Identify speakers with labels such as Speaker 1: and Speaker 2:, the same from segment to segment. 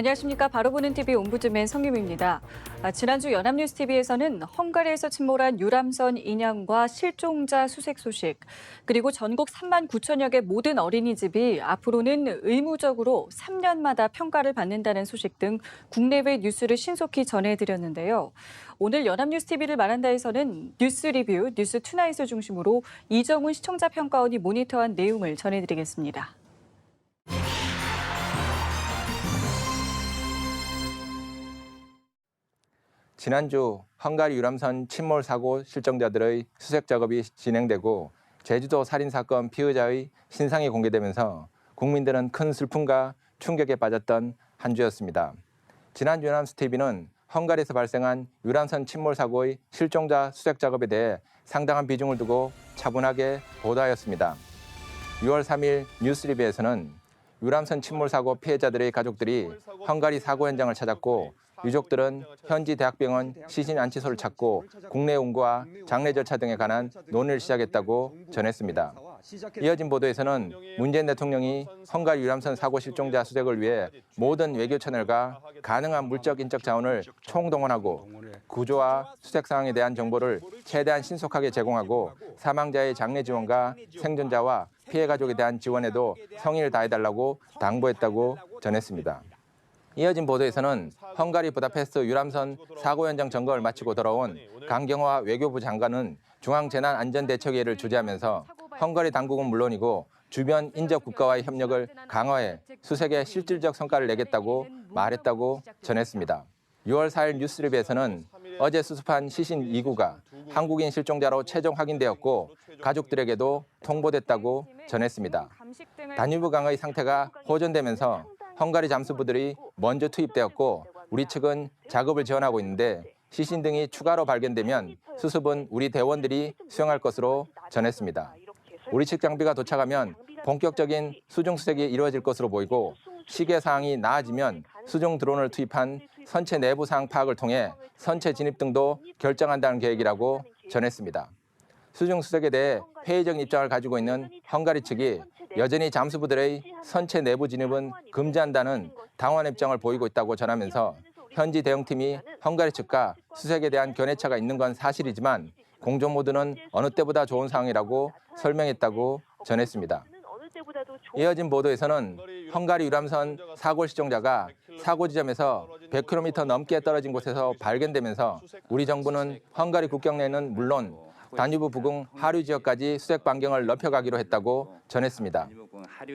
Speaker 1: 안녕하십니까. 바로 보는 TV 옴부즈맨 성유미입니다. 지난주 연합뉴스TV에서는 헝가리에서 침몰한 유람선 인양과 실종자 수색 소식, 그리고 전국 3만 9천여 개 모든 어린이집이 앞으로는 의무적으로 3년마다 평가를 받는다는 소식 등 국내외 뉴스를 신속히 전해드렸는데요. 오늘 연합뉴스TV를 말한다에서는 뉴스 리뷰, 뉴스 투나잇을 중심으로 이정훈 시청자 평가원이 모니터한 내용을 전해드리겠습니다.
Speaker 2: 지난주 헝가리 유람선 침몰 사고 실종자들의 수색 작업이 진행되고 제주도 살인 사건 피의자의 신상이 공개되면서 국민들은 큰 슬픔과 충격에 빠졌던 한 주였습니다. 지난주 연합뉴스TV는 헝가리에서 발생한 유람선 침몰 사고의 실종자 수색 작업에 대해 상당한 비중을 두고 차분하게 보도하였습니다. 6월 3일 뉴스리뷰에서는 유람선 침몰 사고 피해자들의 가족들이 헝가리 사고 현장을 찾았고 유족들은 현지 대학병원 시신안치소를 찾고 국내 운구와 장례 절차 등에 관한 논의를 시작했다고 전했습니다. 이어진 보도에서는 문재인 대통령이 헝가리 유람선 사고 실종자 수색을 위해 모든 외교 채널과 가능한 물적 인적 자원을 총동원하고 구조와 수색 상황에 대한 정보를 최대한 신속하게 제공하고 사망자의 장례 지원과 생존자와 피해 가족에 대한 지원에도 성의를 다해달라고 당부했다고 전했습니다. 이어진 보도에서는 헝가리 부다페스트 유람선 사고 현장 점검을 마치고 돌아온 강경화 외교부 장관은 중앙재난안전대책회의를 주재하면서 헝가리 당국은 물론이고 주변 인접 국가와의 협력을 강화해 수색에 실질적 성과를 내겠다고 말했다고 전했습니다. 6월 4일 뉴스리뷰에서는 어제 수습한 시신 2구가 한국인 실종자로 최종 확인되었고 가족들에게도 통보됐다고 전했습니다. 다뉴브 강의 상태가 호전되면서 헝가리 잠수부들이 먼저 투입되었고 우리 측은 작업을 지원하고 있는데 시신 등이 추가로 발견되면 수습은 우리 대원들이 수행할 것으로 전했습니다. 우리 측 장비가 도착하면 본격적인 수중 수색이 이루어질 것으로 보이고 시계 사항이 나아지면 수중 드론을 투입한 선체 내부 사항 파악을 통해 선체 진입 등도 결정한다는 계획이라고 전했습니다. 수중 수색에 대해 회의적인 입장을 가지고 있는 헝가리 측이 여전히 잠수부들의 선체 내부 진입은 금지한다는 당황한 입장을 보이고 있다고 전하면서 현지 대응팀이 헝가리 측과 수색에 대한 견해차가 있는 건 사실이지만 공조 모드는 어느 때보다 좋은 상황이라고 설명했다고 전했습니다. 이어진 보도에서는 헝가리 유람선 사고 실종자가 사고 지점에서 100km 넘게 떨어진 곳에서 발견되면서 우리 정부는 헝가리 국경 내는 물론 다뉴브 부근 하류 지역까지 수색 반경을 넓혀가기로 했다고 전했습니다.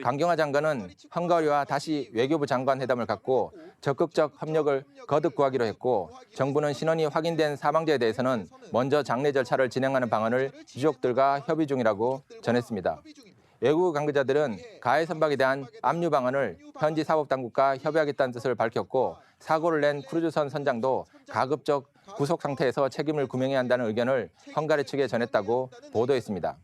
Speaker 2: 강경화 장관은 헝가리와 다시 외교부 장관 회담을 갖고 적극적 협력을 거듭 구하기로 했고 정부는 신원이 확인된 사망자에 대해서는 먼저 장례 절차를 진행하는 방안을 유족들과 협의 중이라고 전했습니다. 외국 관계자들은 가해 선박에 대한 압류 방안을 현지 사법당국과 협의하겠다는 뜻을 밝혔고 사고를 낸 크루즈선 선장도 가급적 구속 상태에서 책임을 규명해야 한다는 의견을 헝가리 측에 전했다고 보도했습니다.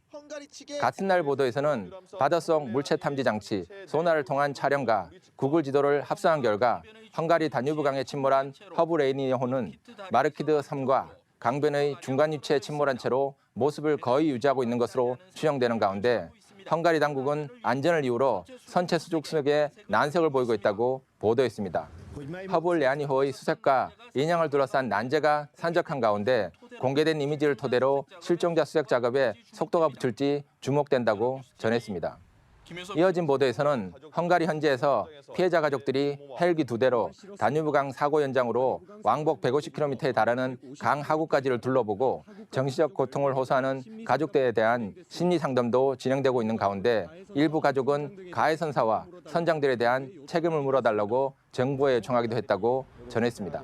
Speaker 2: 같은 날 보도에서는 바닷속 물체 탐지 장치 소나를 통한 촬영과 구글 지도를 합성한 결과 헝가리 다뉴브강에 침몰한 허브레이니호는 마르키드 섬과 강변의 중간 위치에 침몰한 채로 모습을 거의 유지하고 있는 것으로 추정되는 가운데 헝가리 당국은 안전을 이유로 선체 수중 수색에 난색을 보이고 있다고 보도했습니다. 허블레아니호의 수색과 인양을 둘러싼 난제가 산적한 가운데 공개된 이미지를 토대로 실종자 수색 작업에 속도가 붙을지 주목된다고 전했습니다. 이어진 보도에서는 헝가리 현지에서 피해자 가족들이 헬기 2대로 다뉴브강 사고 현장으로 왕복 150km에 달하는 강 하구까지를 둘러보고 정신적 고통을 호소하는 가족들에 대한 심리 상담도 진행되고 있는 가운데 일부 가족은 가해 선사와 선장들에 대한 책임을 물어달라고 정부에 요청하기도 했다고 전했습니다.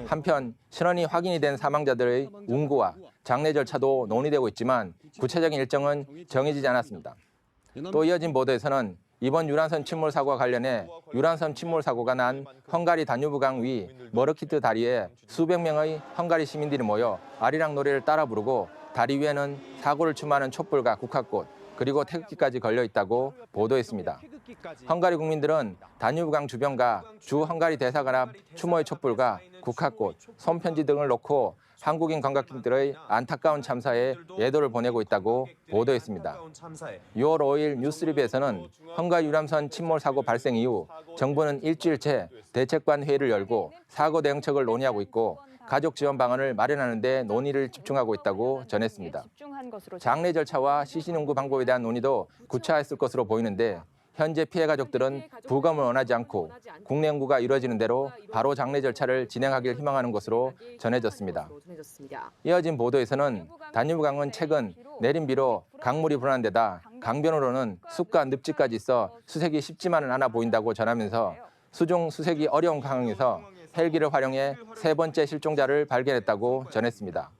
Speaker 2: 한편 신원이 확인이 된 사망자들의 운구와 장례 절차도 논의되고 있지만 구체적인 일정은 정해지지 않았습니다. 또 이어진 보도에서는 이번 유람선 침몰 사고와 관련해 유람선 침몰 사고가 난 헝가리 다뉴브강 위 머르키트 다리에 수백 명의 헝가리 시민들이 모여 아리랑 노래를 따라 부르고 다리 위에는 사고를 추모하는 촛불과 국화꽃 그리고 태극기까지 걸려 있다고 보도했습니다. 헝가리 국민들은 다뉴브강 주변과 주 헝가리 대사관 앞 추모의 촛불과 국화꽃, 손편지 등을 놓고 한국인 관광객들의 안타까운 참사에 예도를 보내고 있다고 보도했습니다. 6월 5일 뉴스리뷰에서는 헝가리 유람선 침몰 사고 발생 이후 정부는 일주일째 대책관 회의를 열고 사고 대응책을 논의하고 있고 가족 지원 방안을 마련하는 데 논의를 집중하고 있다고 전했습니다. 장례 절차와 시신 운구 방법에 대한 논의도 구체화했을 것으로 보이는데 현재 피해 가족들은 부검을 원하지 않고 국내 연구가 이루어지는 대로 바로 장례 절차를 진행하길 희망하는 것으로 전해졌습니다. 이어진 보도에서는 다뉴브강은 최근 내린 비로 강물이 불어난 데다 강변으로는 숲과 늪지까지 있어 수색이 쉽지만은 않아 보인다고 전하면서 수중 수색이 어려운 상황에서 헬기를 활용해 세 번째 실종자를 발견했다고 전했습니다.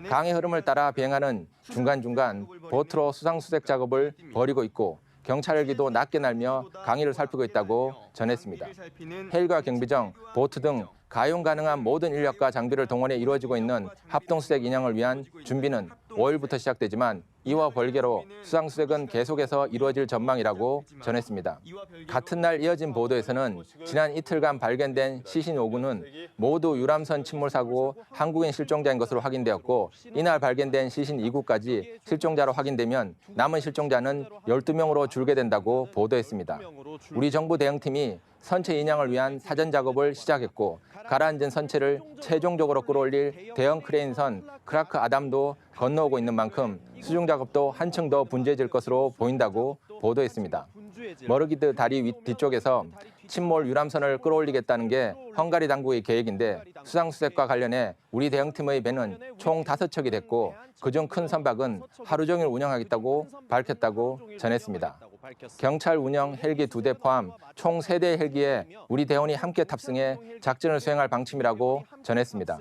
Speaker 2: 강의 흐름을 따라 비행하는 중간중간 보트로 수상수색 작업을 벌이고 있고 경찰 헬기도 낮게 날며 강의를 살피고 있다고 전했습니다. 헬기와 경비정, 보트 등 가용 가능한 모든 인력과 장비를 동원해 이루어지고 있는 합동수색 인양을 위한 준비는 5일부터 시작되지만 이와 별개로 수상수색은 계속해서 이루어질 전망이라고 전했습니다. 같은 날 이어진 보도에서는 지난 이틀간 발견된 시신 5구는 모두 유람선 침몰 사고 한국인 실종자인 것으로 확인되었고 이날 발견된 시신 2구까지 실종자로 확인되면 남은 실종자는 12명으로 줄게 된다고 보도했습니다. 우리 정부 대응팀이 선체 인양을 위한 사전 작업을 시작했고 가라앉은 선체를 최종적으로 끌어올릴 대형 크레인선 크라크 아담도 건너오고 있는 만큼 수중 작업도 한층 더 분주해질 것으로 보인다고 보도했습니다. 머르기드 다리 뒤쪽에서 침몰 유람선을 끌어올리겠다는 게 헝가리 당국의 계획인데 수상수색과 관련해 우리 대응팀의 배는 총 5척이 됐고 그중 큰 선박은 하루 종일 운영하겠다고 밝혔다고 전했습니다. 경찰 운영 헬기 2대 포함 총 3대의 헬기에 우리 대원이 함께 탑승해 작전을 수행할 방침이라고 전했습니다.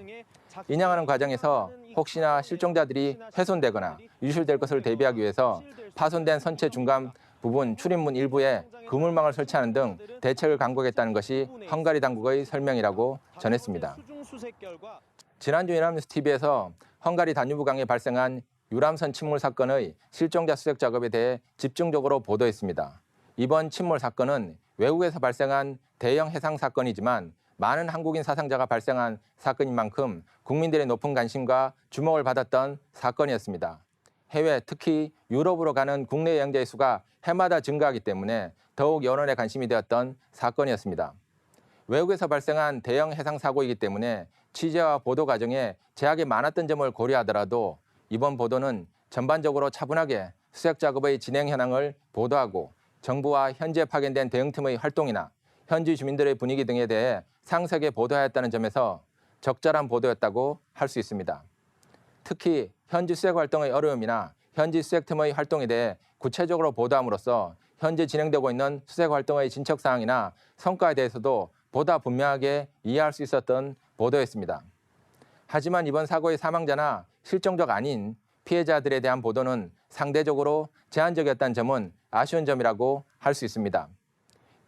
Speaker 2: 인양하는 과정에서 혹시나 실종자들이 훼손되거나 유실될 것을 대비하기 위해서 파손된 선체 중간 부분 출입문 일부에 그물망을 설치하는 등 대책을 강구하겠다는 것이 헝가리 당국의 설명이라고 전했습니다. 지난주 연합뉴스TV에서 헝가리 다뉴브강에 발생한 유람선 침몰 사건의 실종자 수색 작업에 대해 집중적으로 보도했습니다. 이번 침몰 사건은 외국에서 발생한 대형 해상 사건이지만 많은 한국인 사상자가 발생한 사건인 만큼 국민들의 높은 관심과 주목을 받았던 사건이었습니다. 해외, 특히 유럽으로 가는 국내 여행자의 수가 해마다 증가하기 때문에 더욱 여론의 관심이 되었던 사건이었습니다. 외국에서 발생한 대형 해상 사고이기 때문에 취재와 보도 과정에 제약이 많았던 점을 고려하더라도 이번 보도는 전반적으로 차분하게 수색 작업의 진행 현황을 보도하고 정부와 현재 파견된 대응팀의 활동이나 현지 주민들의 분위기 등에 대해 상세하게 보도하였다는 점에서 적절한 보도였다고 할 수 있습니다. 특히 현지 수색 활동의 어려움이나 현지 수색팀의 활동에 대해 구체적으로 보도함으로써 현재 진행되고 있는 수색 활동의 진척 사항이나 성과에 대해서도 보다 분명하게 이해할 수 있었던 보도였습니다. 하지만 이번 사고의 사망자나 실종자가 아닌 피해자들에 대한 보도는 상대적으로 제한적이었다는 점은 아쉬운 점이라고 할 수 있습니다.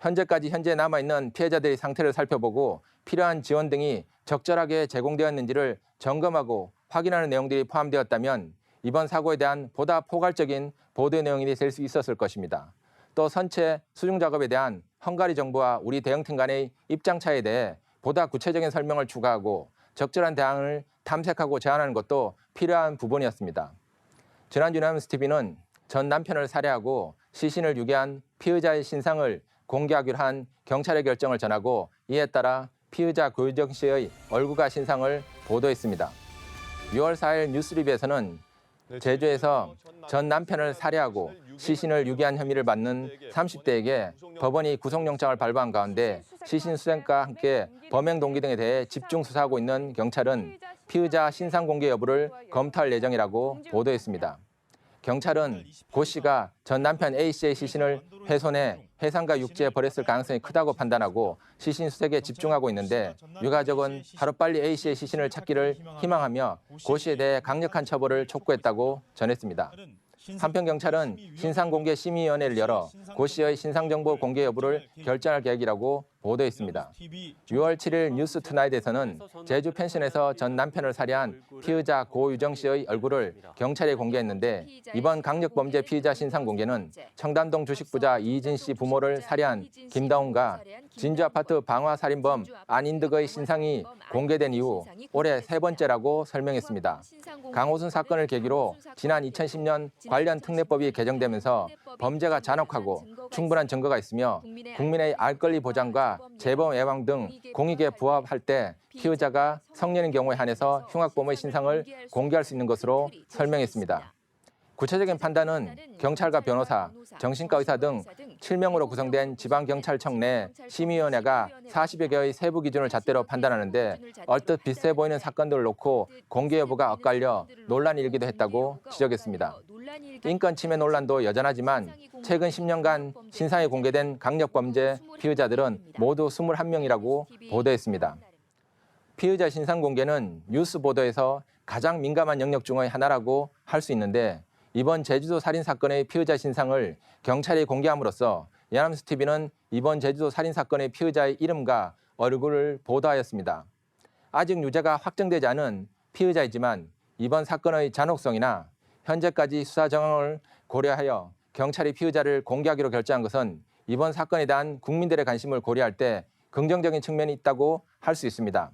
Speaker 2: 현재 남아있는 피해자들의 상태를 살펴보고 필요한 지원 등이 적절하게 제공되었는지를 점검하고 확인하는 내용들이 포함되었다면 이번 사고에 대한 보다 포괄적인 보도 내용이 될 수 있었을 것입니다. 또 선체 수중 작업에 대한 헝가리 정부와 우리 대응팀 간의 입장 차이에 대해 보다 구체적인 설명을 추가하고 적절한 대안을 탐색하고 제안하는 것도 필요한 부분이었습니다. 지난주 연합뉴스TV는 전 남편을 살해하고 시신을 유기한 피의자의 신상을 공개하기로 한 경찰의 결정을 전하고 이에 따라 피의자 고유정 씨의 얼굴과 신상을 보도했습니다. 6월 4일 뉴스리뷰에서는 제주에서 전 남편을 살해하고 시신을 유기한 혐의를 받는 30대에게 법원이 구속영장을 발부한 가운데 시신 수색과 함께 범행 동기 등에 대해 집중 수사하고 있는 경찰은 피의자 신상 공개 여부를 검토할 예정이라고 보도했습니다. 경찰은 고 씨가 전 남편 A 씨의 시신을 훼손해 해상과 육지에 버렸을 가능성이 크다고 판단하고 시신 수색에 집중하고 있는데 유가족은 하루빨리 A 씨의 시신을 찾기를 희망하며 고 씨에 대해 강력한 처벌을 촉구했다고 전했습니다. 한편 경찰은 신상 공개 심의위원회를 열어 고 씨의 신상 정보 공개 여부를 결정할 계획이라고 보도했습니다. 6월 7일 뉴스투나잇에서는 제주 펜션에서 전 남편을 살해한 피의자 고유정 씨의 얼굴을 경찰에 공개했는데 이번 강력범죄 피의자 신상 공개는 청담동 주식부자 이진 씨 부모를 살해한 김다운과 진주 아파트 방화 살인범 안인득의 신상이 공개된 이후 올해 세 번째라고 설명했습니다. 강호순 사건을 계기로 지난 2010년 관련 특례법이 개정되면서 범죄가 잔혹하고 충분한 증거가 있으며 국민의 알 권리 보장과 재범 예방 등 공익에 부합할 때 피의자가 성년인 경우에 한해서 흉악범의 신상을 공개할 수 있는 것으로 설명했습니다. 구체적인 판단은 경찰과 변호사, 정신과 의사 등 7명으로 구성된 지방경찰청 내 심의위원회가 40여 개의 세부 기준을 잣대로 판단하는데 얼뜻 비슷해 보이는 사건들을 놓고 공개 여부가 엇갈려 논란이 일기도 했다고 지적했습니다. 인권 침해 논란도 여전하지만 최근 10년간 신상이 공개된 강력범죄 피의자들은 모두 21명이라고 보도했습니다. 피의자 신상 공개는 뉴스 보도에서 가장 민감한 영역 중의 하나라고 할 수 있는데 이번 제주도 살인 사건의 피의자 신상을 경찰이 공개함으로써 연합뉴스TV는 이번 제주도 살인 사건의 피의자의 이름과 얼굴을 보도하였습니다. 아직 유죄가 확정되지 않은 피의자이지만 이번 사건의 잔혹성이나 현재까지 수사 정황을 고려하여 경찰이 피의자를 공개하기로 결정한 것은 이번 사건에 대한 국민들의 관심을 고려할 때 긍정적인 측면이 있다고 할 수 있습니다.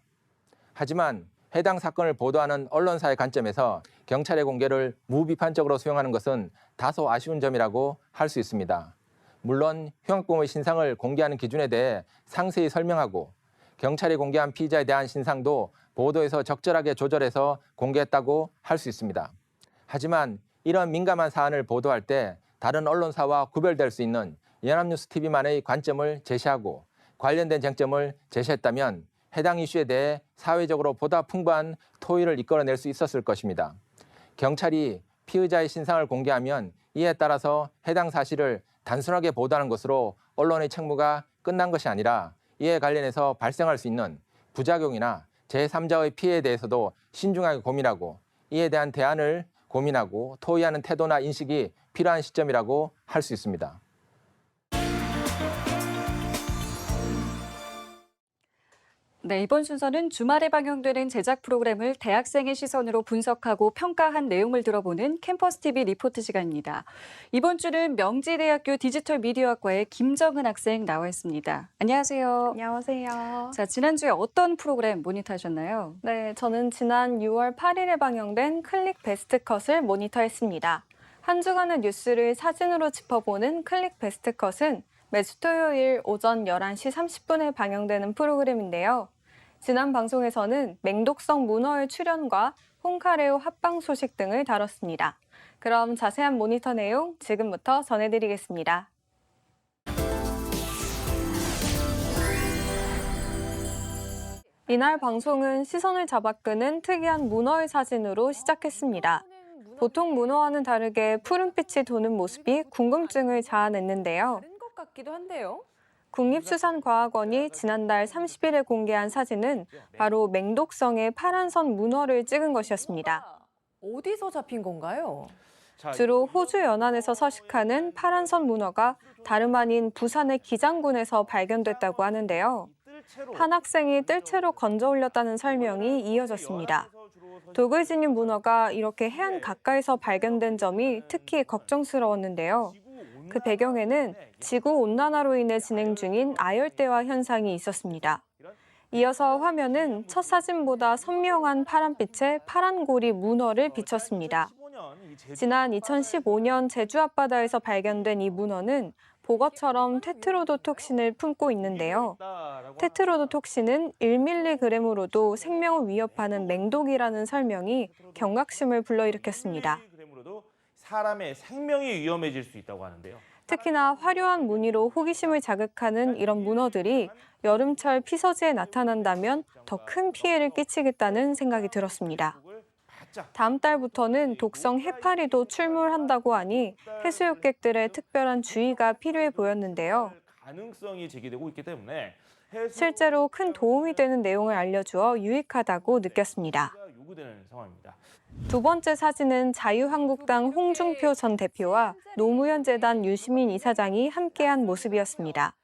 Speaker 2: 하지만 해당 사건을 보도하는 언론사의 관점에서 경찰의 공개를 무비판적으로 수용하는 것은 다소 아쉬운 점이라고 할 수 있습니다. 물론 흉악범의 신상을 공개하는 기준에 대해 상세히 설명하고 경찰이 공개한 피의자에 대한 신상도 보도에서 적절하게 조절해서 공개했다고 할 수 있습니다. 하지만 이런 민감한 사안을 보도할 때 다른 언론사와 구별될 수 있는 연합뉴스TV만의 관점을 제시하고 관련된 쟁점을 제시했다면 해당 이슈에 대해 사회적으로 보다 풍부한 토의를 이끌어낼 수 있었을 것입니다. 경찰이 피의자의 신상을 공개하면 이에 따라서 해당 사실을 단순하게 보도하는 것으로 언론의 책무가 끝난 것이 아니라 이에 관련해서 발생할 수 있는 부작용이나 제3자의 피해에 대해서도 신중하게 고민하고 이에 대한 대안을 고민하고 토의하는 태도나 인식이 필요한 시점이라고 할 수 있습니다.
Speaker 1: 네, 이번 순서는 주말에 방영되는 제작 프로그램을 대학생의 시선으로 분석하고 평가한 내용을 들어보는 캠퍼스 TV 리포트 시간입니다. 이번 주는 명지대학교 디지털 미디어학과의 김정은 학생 나와 있습니다. 안녕하세요.
Speaker 3: 안녕하세요.
Speaker 1: 자, 지난주에 어떤 프로그램 모니터하셨나요?
Speaker 3: 네, 저는 지난 6월 8일에 방영된 클릭 베스트 컷을 모니터했습니다. 한 주간의 뉴스를 사진으로 짚어보는 클릭 베스트 컷은 매주 토요일 오전 11시 30분에 방영되는 프로그램인데요. 지난 방송에서는 맹독성 문어의 출현과 홍카레오 합방 소식 등을 다뤘습니다. 그럼 자세한 모니터 내용 지금부터 전해드리겠습니다. 이날 방송은 시선을 잡아끄는 특이한 문어의 사진으로 시작했습니다. 보통 문어와는 다르게 푸른빛이 도는 모습이 궁금증을 자아냈는데요.
Speaker 4: 다른 것 같기도 한데요.
Speaker 3: 국립수산과학원이 지난달 30일에 공개한 사진은 바로 맹독성의 파란선 문어를 찍은 것이었습니다.
Speaker 4: 어디서 잡힌 건가요?
Speaker 3: 주로 호주 연안에서 서식하는 파란선 문어가 다름 아닌 부산의 기장군에서 발견됐다고 하는데요. 한 학생이 뜰채로 건져 올렸다는 설명이 이어졌습니다. 독을 지닌 문어가 이렇게 해안 가까이서 발견된 점이 특히 걱정스러웠는데요. 그 배경에는 지구온난화로 인해 진행 중인 아열대화 현상이 있었습니다. 이어서 화면은 첫 사진보다 선명한 파란빛의 파란고리 문어를 비췄습니다. 지난 2015년 제주 앞바다에서 발견된 이 문어는 보거처럼 테트로도톡신을 품고 있는데요. 테트로도톡신은 1mg으로도 생명을 위협하는 맹독이라는 설명이 경각심을 불러일으켰습니다.
Speaker 5: 사람의 생명이 위험해질 수 있다고 하는데요.
Speaker 3: 특히나 화려한 무늬로 호기심을 자극하는 이런 문어들이 여름철 피서지에 나타난다면 더 큰 피해를 끼치겠다는 생각이 들었습니다. 다음 달부터는 독성 해파리도 출몰한다고 하니 해수욕객들의 특별한 주의가 필요해 보였는데요.
Speaker 5: 가능성이 제기되고 있기 때문에
Speaker 3: 실제로 큰 도움이 되는 내용을 알려주어 유익하다고 느꼈습니다.
Speaker 5: 요구되는 상황입니다.
Speaker 3: 두 번째 사진은 자유한국당 홍준표 전 대표와 노무현 재단 유시민 이사장이 함께한 모습이었습니다.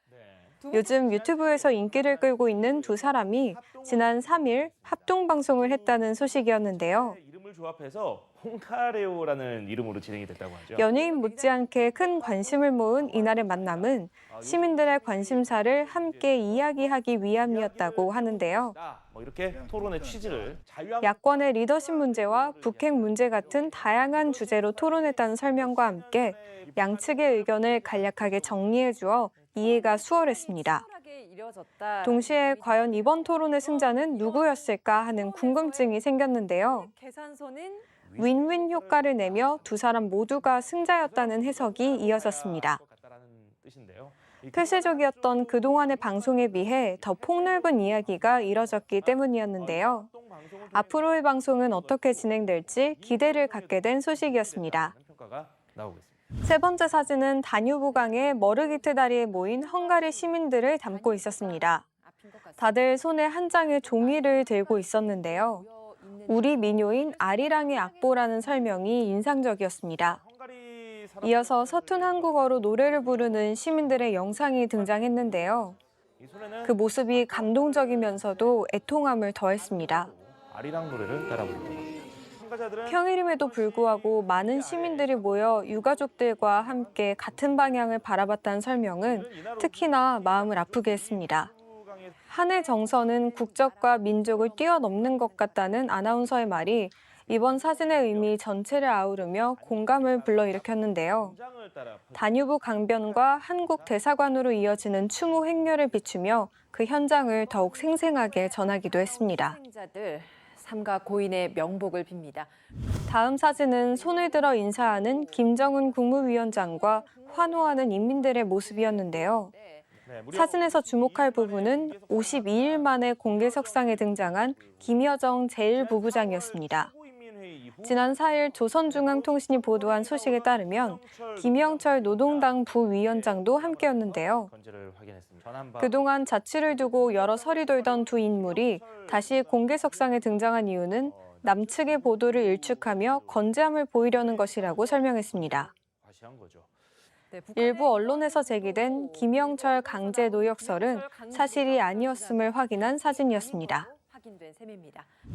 Speaker 3: 요즘 유튜브에서 인기를 끌고 있는 두 사람이 지난 3일 합동방송을 했다는 소식이었는데요.
Speaker 5: 이름을 조합해서 홍카레오라는 이름으로 진행이 됐다고 하죠.
Speaker 3: 연예인 못지않게 큰 관심을 모은 이날의 만남은 시민들의 관심사를 함께 이야기하기 위함이었다고 하는데요.
Speaker 5: 뭐 이렇게 토론의 취지를
Speaker 3: 야권의 리더십 문제와 북핵 문제 같은 다양한 주제로 토론했다는 설명과 함께 양측의 의견을 간략하게 정리해 주어 이해가 수월했습니다. 동시에 과연 이번 토론의 승자는 누구였을까 하는 궁금증이 생겼는데요. 윈윈 효과를 내며 두 사람 모두가 승자였다는 해석이 이어졌습니다. 폐쇄적이었던 그동안의 방송에 비해 더 폭넓은 이야기가 이뤄졌기 때문이었는데요. 앞으로의 방송은 어떻게 진행될지 기대를 갖게 된 소식이었습니다. 세 번째 사진은 다뉴브강의 머르기트 다리에 모인 헝가리 시민들을 담고 있었습니다. 다들 손에 한 장의 종이를 들고 있었는데요. 우리 민요인 아리랑의 악보라는 설명이 인상적이었습니다. 이어서 서툰 한국어로 노래를 부르는 시민들의 영상이 등장했는데요. 그 모습이 감동적이면서도 애통함을 더했습니다.
Speaker 5: 아리랑 노래를 따라 부릅니다.
Speaker 3: 평일임에도 불구하고 많은 시민들이 모여 유가족들과 함께 같은 방향을 바라봤다는 설명은 특히나 마음을 아프게 했습니다. 한해 정서는 국적과 민족을 뛰어넘는 것 같다는 아나운서의 말이 이번 사진의 의미 전체를 아우르며 공감을 불러일으켰는데요. 다뉴브 강변과 한국 대사관으로 이어지는 추모 행렬을 비추며 그 현장을 더욱 생생하게 전하기도 했습니다.
Speaker 4: 삼가 고인의 명복을 빕니다.
Speaker 3: 다음 사진은 손을 들어 인사하는 김정은 국무위원장과 환호하는 인민들의 모습이었는데요. 사진에서 주목할 부분은 52일 만에 공개석상에 등장한 김여정 제1부부장이었습니다. 지난 4일 조선중앙통신이 보도한 소식에 따르면 김영철 노동당 부위원장도 함께였는데요. 그동안 자취를 두고 여러 설이 돌던 두 인물이 다시 공개석상에 등장한 이유는 남측의 보도를 일축하며 건재함을 보이려는 것이라고 설명했습니다. 일부 언론에서 제기된 김영철 강제 노역설은 사실이 아니었음을 확인한 사진이었습니다.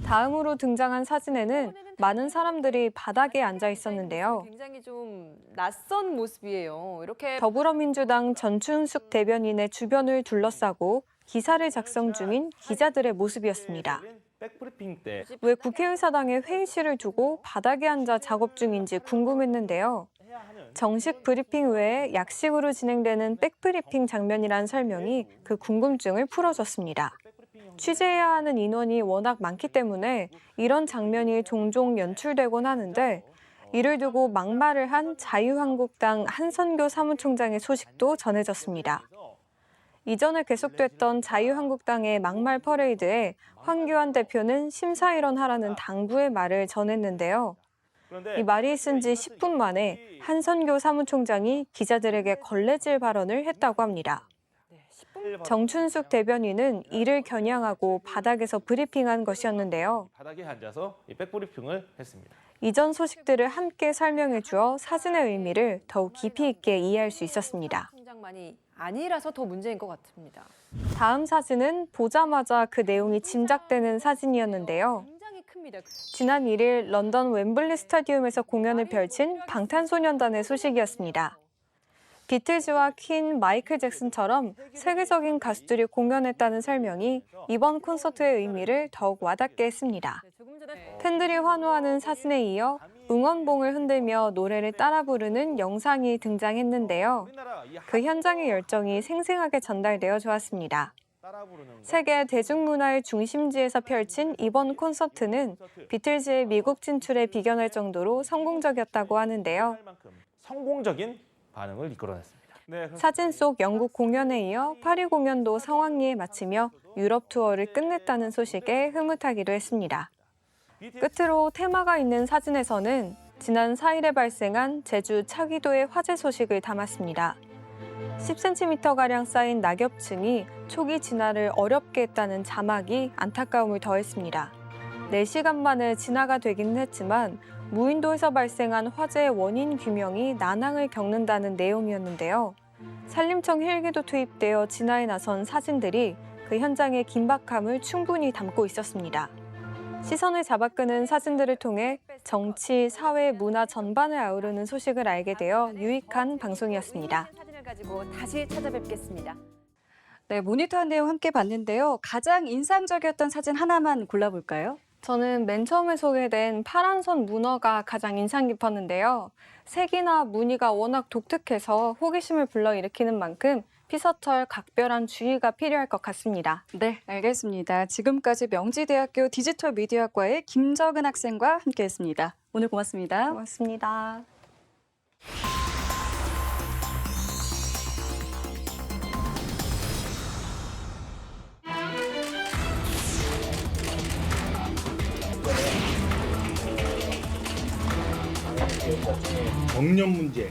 Speaker 3: 다음으로 등장한 사진에는 많은 사람들이 바닥에 앉아 있었는데요.
Speaker 4: 굉장히 좀 낯선 모습이에요. 이렇게
Speaker 3: 더불어민주당 전춘숙 대변인의 주변을 둘러싸고 기사를 작성 중인 기자들의 모습이었습니다.
Speaker 5: 백브리핑 때
Speaker 3: 왜 국회의사당에 회의실을 두고 바닥에 앉아 작업 중인지 궁금했는데요. 정식 브리핑 외에 약식으로 진행되는 백브리핑 장면이란 설명이 그 궁금증을 풀어줬습니다. 취재해야 하는 인원이 워낙 많기 때문에 이런 장면이 종종 연출되곤 하는데 이를 두고 막말을 한 자유한국당 한선교 사무총장의 소식도 전해졌습니다. 이전에 계속됐던 자유한국당의 막말 퍼레이드에 황교안 대표는 심사일원 하라는 당부의 말을 전했는데요. 이 말이 있은 지 10분 만에 한선교 사무총장이 기자들에게 걸레질 발언을 했다고 합니다. 정춘숙 대변인은 이를 겨냥하고 바닥에서 브리핑한 것이었는데요.
Speaker 5: 바닥에 앉아서 이 백브리핑을 했습니다.
Speaker 3: 이전 소식들을 함께 설명해 주어 사진의 의미를 더욱 깊이 있게 이해할 수 있었습니다.
Speaker 4: 총장만이 아니라서 더 문제인 것 같습니다.
Speaker 3: 다음 사진은 보자마자 그 내용이 짐작되는 사진이었는데요.
Speaker 4: 굉장히 큽니다.
Speaker 3: 지난 1일 런던 웸블리 스타디움에서 공연을 펼친 방탄소년단의 소식이었습니다. 비틀즈와 퀸, 마이클 잭슨처럼 세계적인 가수들이 공연했다는 설명이 이번 콘서트의 의미를 더욱 와닿게 했습니다. 팬들이 환호하는 사진에 이어 응원봉을 흔들며 노래를 따라 부르는 영상이 등장했는데요. 그 현장의 열정이 생생하게 전달되어 좋았습니다. 세계 대중문화의 중심지에서 펼친 이번 콘서트는 비틀즈의 미국 진출에 비견할 정도로 성공적이었다고 하는데요.
Speaker 5: 성공적인 반응을 이끌어냈습니다.
Speaker 3: 사진 속 영국 공연에 이어 파리 공연도 성황리에 마치며 유럽 투어를 끝냈다는 소식에 흐뭇하기도 했습니다. 끝으로 테마가 있는 사진에서는 지난 4일에 발생한 제주 차기도의 화재 소식을 담았습니다. 10cm가량 쌓인 낙엽층이 초기 진화를 어렵게 했다는 자막이 안타까움을 더했습니다. 4시간 만에 진화가 되기는 했지만 무인도에서 발생한 화재의 원인 규명이 난항을 겪는다는 내용이었는데요. 산림청 헬기도 투입되어 진화에 나선 사진들이 그 현장의 긴박함을 충분히 담고 있었습니다. 시선을 잡아끄는 사진들을 통해 정치, 사회, 문화 전반을 아우르는 소식을 알게 되어 유익한 방송이었습니다.
Speaker 4: 사진을 가지고 다시 찾아뵙겠습니다.
Speaker 1: 네, 모니터한 내용 함께 봤는데요. 가장 인상적이었던 사진 하나만 골라볼까요?
Speaker 3: 저는 맨 처음에 소개된 파란선 문어가 가장 인상 깊었는데요. 색이나 무늬가 워낙 독특해서 호기심을 불러일으키는 만큼 피서철 각별한 주의가 필요할 것 같습니다.
Speaker 1: 네, 알겠습니다. 지금까지 명지대학교 디지털 미디어학과의 김정은 학생과 함께했습니다. 오늘 고맙습니다.
Speaker 3: 고맙습니다.
Speaker 6: 정년 문제,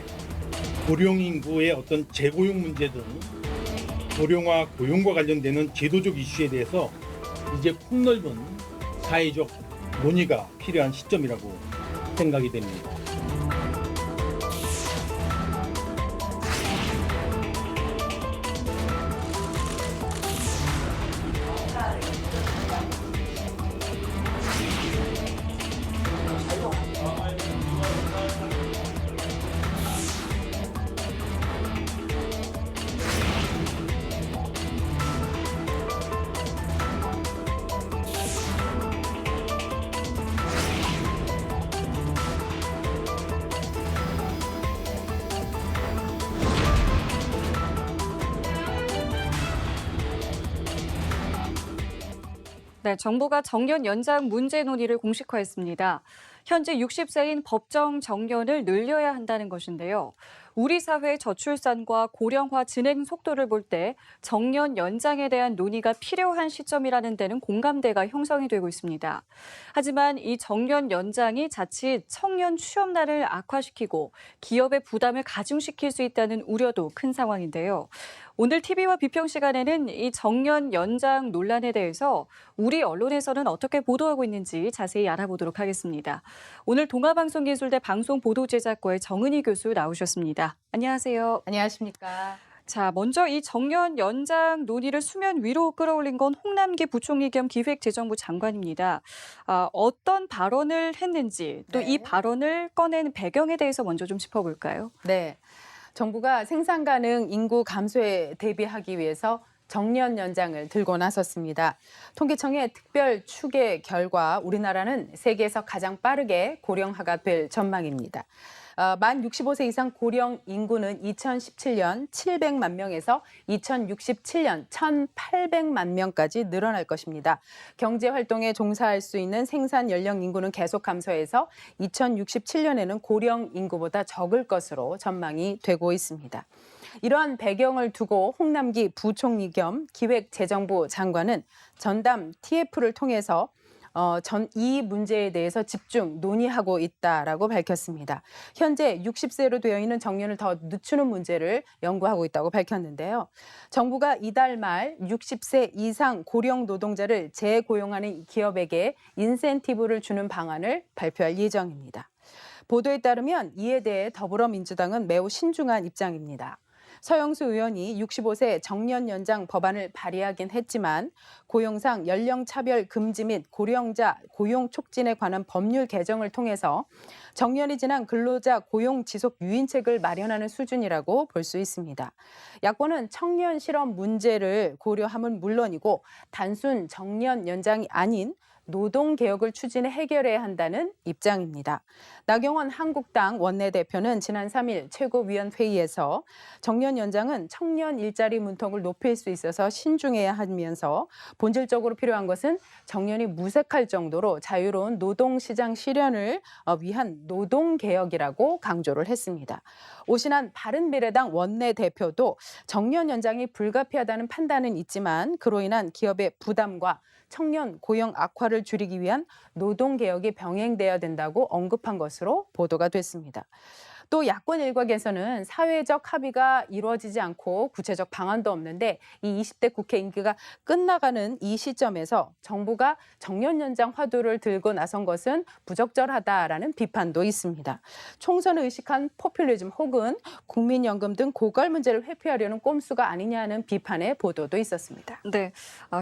Speaker 6: 고령 인구의 어떤 재고용 문제 등 고령화 고용과 관련되는 제도적 이슈에 대해서 이제 폭넓은 사회적 논의가 필요한 시점이라고 생각이 됩니다.
Speaker 1: 네, 정부가 정년 연장 문제 논의를 공식화했습니다. 현재 60세인 법정 정년을 늘려야 한다는 것인데요. 우리 사회의 저출산과 고령화 진행 속도를 볼 때 정년 연장에 대한 논의가 필요한 시점이라는 데는 공감대가 형성이 되고 있습니다. 하지만 이 정년 연장이 자칫 청년 취업난을 악화시키고 기업의 부담을 가중시킬 수 있다는 우려도 큰 상황인데요. 오늘 TV와 비평 시간에는 이 정년 연장 논란에 대해서 우리 언론에서는 어떻게 보도하고 있는지 자세히 알아보도록 하겠습니다. 오늘 동아방송기술대 방송보도제작과의 정은희 교수 나오셨습니다. 안녕하세요.
Speaker 7: 안녕하십니까.
Speaker 1: 자, 먼저 이 정년 연장 논의를 수면 위로 끌어올린 건 홍남기 부총리 겸 기획재정부 장관입니다. 어떤 발언을 했는지 또 이
Speaker 7: 네.
Speaker 1: 발언을 꺼낸 배경에 대해서 먼저 좀 짚어볼까요?
Speaker 7: 네. 정부가 생산 가능 인구 감소에 대비하기 위해서 정년 연장을 들고 나섰습니다. 통계청의 특별 추계 결과 우리나라는 세계에서 가장 빠르게 고령화가 될 전망입니다. 만 65세 이상 고령 인구는 2017년 700만 명에서 2067년 1,800만 명까지 늘어날 것입니다. 경제 활동에 종사할 수 있는 생산 연령 인구는 계속 감소해서 2067년에는 고령 인구보다 적을 것으로 전망이 되고 있습니다. 이러한 배경을 두고 홍남기 부총리 겸 기획재정부 장관은 전담 TF를 통해서 이 문제에 대해서 집중 논의하고 있다라고 밝혔습니다. 현재 60세로 되어 있는 정년을 더 늦추는 문제를 연구하고 있다고 밝혔는데요. 정부가 이달 말 60세 이상 고령 노동자를 재고용하는 기업에게 인센티브를 주는 방안을 발표할 예정입니다. 보도에 따르면 이에 대해 더불어민주당은 매우 신중한 입장입니다. 서영수 의원이 65세 정년 연장 법안을 발의하긴 했지만 고용상 연령차별 금지 및 고령자 고용 촉진에 관한 법률 개정을 통해서 정년이 지난 근로자 고용 지속 유인책을 마련하는 수준이라고 볼 수 있습니다. 야권은 청년 실업 문제를 고려함은 물론이고 단순 정년 연장이 아닌 노동개혁을 추진해 해결해야 한다는 입장입니다. 나경원 한국당 원내대표는 지난 3일 최고위원회의에서 정년 연장은 청년 일자리 문턱을 높일 수 있어서 신중해야 하면서 본질적으로 필요한 것은 정년이 무색할 정도로 자유로운 노동시장 실현을 위한 노동개혁이라고 강조를 했습니다. 오신환 바른미래당 원내대표도 정년 연장이 불가피하다는 판단은 있지만 그로 인한 기업의 부담과 청년 고용 악화를 줄이기 위한 노동개혁이 병행돼야 된다고 언급한 것으로 보도가 됐습니다. 또 야권 일각에서는 사회적 합의가 이루어지지 않고 구체적 방안도 없는데 이 20대 국회 임기가 끝나가는 이 시점에서 정부가 정년 연장 화두를 들고 나선 것은 부적절하다라는 비판도 있습니다. 총선을 의식한 포퓰리즘 혹은 국민연금 등 고갈 문제를 회피하려는 꼼수가 아니냐는 비판의 보도도 있었습니다.
Speaker 1: 네,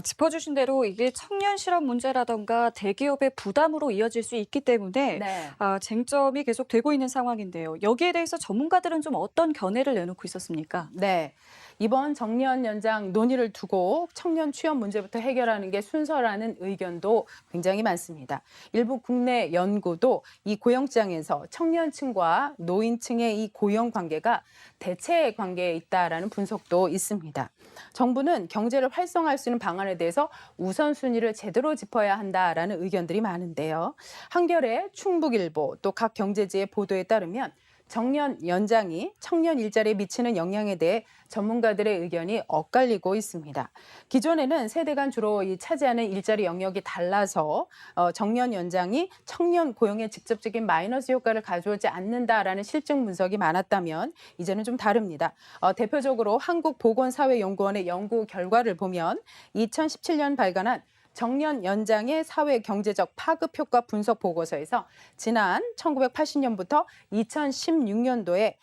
Speaker 1: 짚어주신 대로 이게 청년 실업 문제라던가 대기업의 부담으로 이어질 수 있기 때문에
Speaker 7: 네.
Speaker 1: 쟁점이 계속 되고 있는 상황인데요. 여기에 대해서 전문가들은 좀 어떤 견해를 내놓고 있었습니까?
Speaker 7: 네. 이번 정년 연장 논의를 두고 청년 취업 문제부터 해결하는 게 순서라는 의견도 굉장히 많습니다. 일부 국내 연구도 이 고용시장에서 청년층과 노인층의 이 고용 관계가 대체 관계에 있다라는 분석도 있습니다. 정부는 경제를 활성화할 수 있는 방안에 대해서 우선순위를 제대로 짚어야 한다라는 의견들이 많은데요. 한겨레, 충북일보, 또 각 경제지의 보도에 따르면 정년 연장이 청년 일자리에 미치는 영향에 대해 전문가들의 의견이 엇갈리고 있습니다. 기존에는 세대 간 주로 차지하는 일자리 영역이 달라서 정년 연장이 청년 고용에 직접적인 마이너스 효과를 가져오지 않는다라는 실증 분석이 많았다면 이제는 좀 다릅니다. 대표적으로 한국보건사회연구원의 연구 결과를 보면 2017년 발간한 정년 연장의 사회 경제적 파급 효과 분석 보고서에서 지난 1980년부터 2016년도에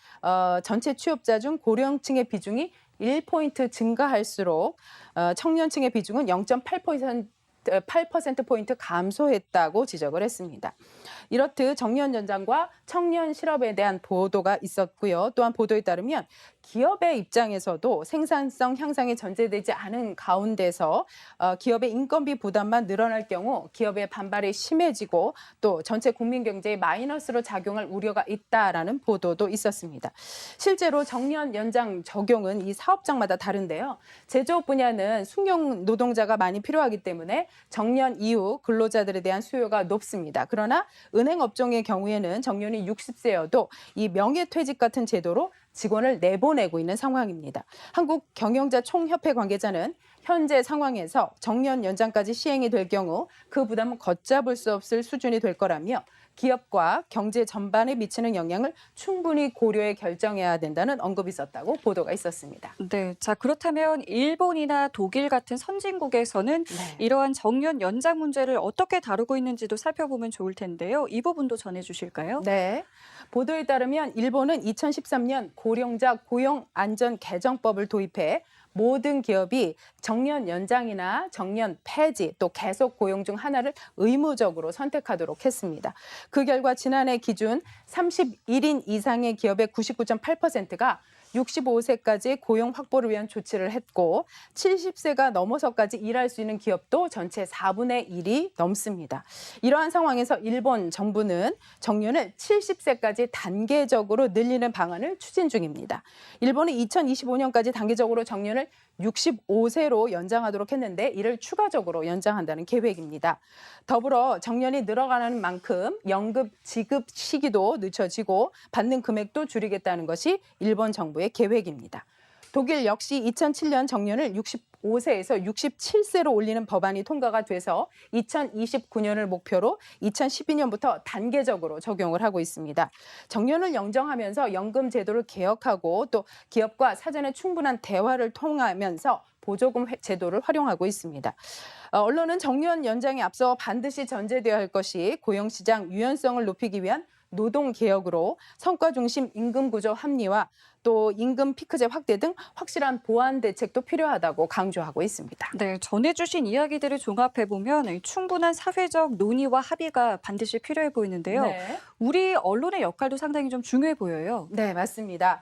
Speaker 7: 전체 취업자 중 고령층의 비중이 1포인트 증가할수록 청년층의 비중은 0.8%포인트 감소했다고 지적을 했습니다. 이렇듯 정년 연장과 청년 실업에 대한 보도가 있었고요. 또한 보도에 따르면 기업의 입장에서도 생산성 향상이 전제되지 않은 가운데서 기업의 인건비 부담만 늘어날 경우 기업의 반발이 심해지고 또 전체 국민 경제에 마이너스로 작용할 우려가 있다라는 보도도 있었습니다. 실제로 정년 연장 적용은 이 사업장마다 다른데요. 제조업 분야는 숙련 노동자가 많이 필요하기 때문에 정년 이후 근로자들에 대한 수요가 높습니다. 그러나 은행 업종의 경우에는 정년이 60세여도 이 명예퇴직 같은 제도로 직원을 내보내고 있는 상황입니다. 한국경영자총협회 관계자는 현재 상황에서 정년 연장까지 시행이 될 경우 그 부담은 걷잡을 수 없을 수준이 될 거라며 기업과 경제 전반에 미치는 영향을 충분히 고려해 결정해야 된다는 언급이 있었다고 보도가 있었습니다.
Speaker 1: 네, 자 그렇다면 일본이나 독일 같은 선진국에서는 이러한 정년 연장 문제를 어떻게 다루고 있는지도 살펴보면 좋을 텐데요. 이 부분도 전해주실까요?
Speaker 7: 네. 보도에 따르면 일본은 2013년 고령자 고용 안전 개정법을 도입해 모든 기업이 정년 연장이나 정년 폐지 또 계속 고용 중 하나를 의무적으로 선택하도록 했습니다. 그 결과 지난해 기준 31인 이상의 기업의 99.8%가 65세까지 고용 확보를 위한 조치를 했고 70세가 넘어서까지 일할 수 있는 기업도 전체 4분의 1이 넘습니다. 이러한 상황에서 일본 정부는 정년을 70세까지 단계적으로 늘리는 방안을 추진 중입니다. 일본은 2025년까지 단계적으로 정년을 65세로 연장하도록 했는데 이를 추가적으로 연장한다는 계획입니다. 더불어 정년이 늘어가는 만큼 연금 지급 시기도 늦춰지고 받는 금액도 줄이겠다는 것이 일본 정부의 계획입니다. 독일 역시 2007년 정년을 65세에서 67세로 올리는 법안이 통과가 돼서 2029년을 목표로 2012년부터 단계적으로 적용을 하고 있습니다. 정년을 연장하면서 연금 제도를 개혁하고 또 기업과 사전에 충분한 대화를 통하면서 보조금 제도를 활용하고 있습니다. 언론은 정년 연장에 앞서 반드시 전제되어야 할 것이 고용시장 유연성을 높이기 위한 노동개혁으로 성과 중심 임금 구조 합리화 또 임금 피크제 확대 등 확실한 보완 대책도 필요하다고 강조하고 있습니다.
Speaker 1: 네, 전해주신 이야기들을 종합해보면 충분한 사회적 논의와 합의가 반드시 필요해 보이는데요.
Speaker 7: 네.
Speaker 1: 우리 언론의 역할도 상당히 좀 중요해 보여요.
Speaker 7: 네, 맞습니다.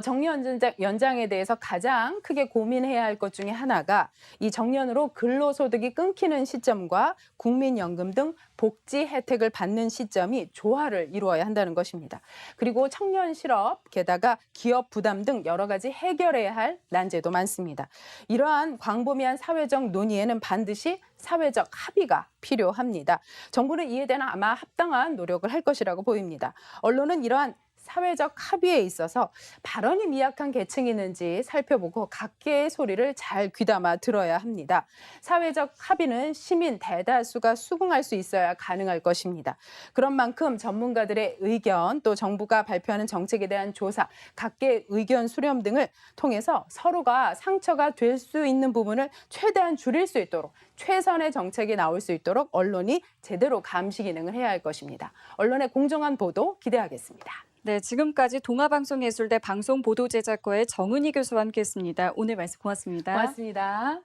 Speaker 7: 정년 연장에 대해서 가장 크게 고민해야 할 것 중에 하나가 이 정년으로 근로소득이 끊기는 시점과 국민연금 등 복지 혜택을 받는 시점이 조화를 이루어야 한다는 것입니다. 그리고 청년 실업, 게다가 기업 부담 등 여러 가지 해결해야 할 난제도 많습니다. 이러한 광범위한 사회적 논의에는 반드시 사회적 합의가 필요합니다. 정부는 이에 대한 아마 합당한 노력을 할 것이라고 보입니다. 언론은 이러한 사회적 합의에 있어서 발언이 미약한 계층이 있는지 살펴보고 각계의 소리를 잘 귀담아 들어야 합니다. 사회적 합의는 시민 대다수가 수긍할 수 있어야 가능할 것입니다. 그런 만큼 전문가들의 의견, 또 정부가 발표하는 정책에 대한 조사, 각계의 의견 수렴 등을 통해서 서로가 상처가 될 수 있는 부분을 최대한 줄일 수 있도록 최선의 정책이 나올 수 있도록 언론이 제대로 감시 기능을 해야 할 것입니다. 언론의 공정한 보도 기대하겠습니다.
Speaker 1: 네, 지금까지 동아방송예술대 방송보도제작과의 정은희 교수와 함께했습니다. 오늘 말씀 고맙습니다.
Speaker 7: 고맙습니다.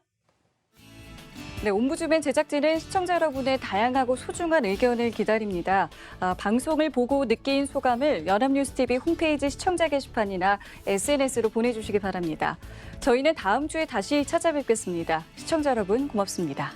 Speaker 1: 네, 옴부즈맨 제작진은 시청자 여러분의 다양하고 소중한 의견을 기다립니다. 방송을 보고 느낀 소감을 연합뉴스TV 홈페이지 시청자 게시판이나 SNS로 보내주시기 바랍니다. 저희는 다음 주에 다시 찾아뵙겠습니다. 시청자 여러분 고맙습니다.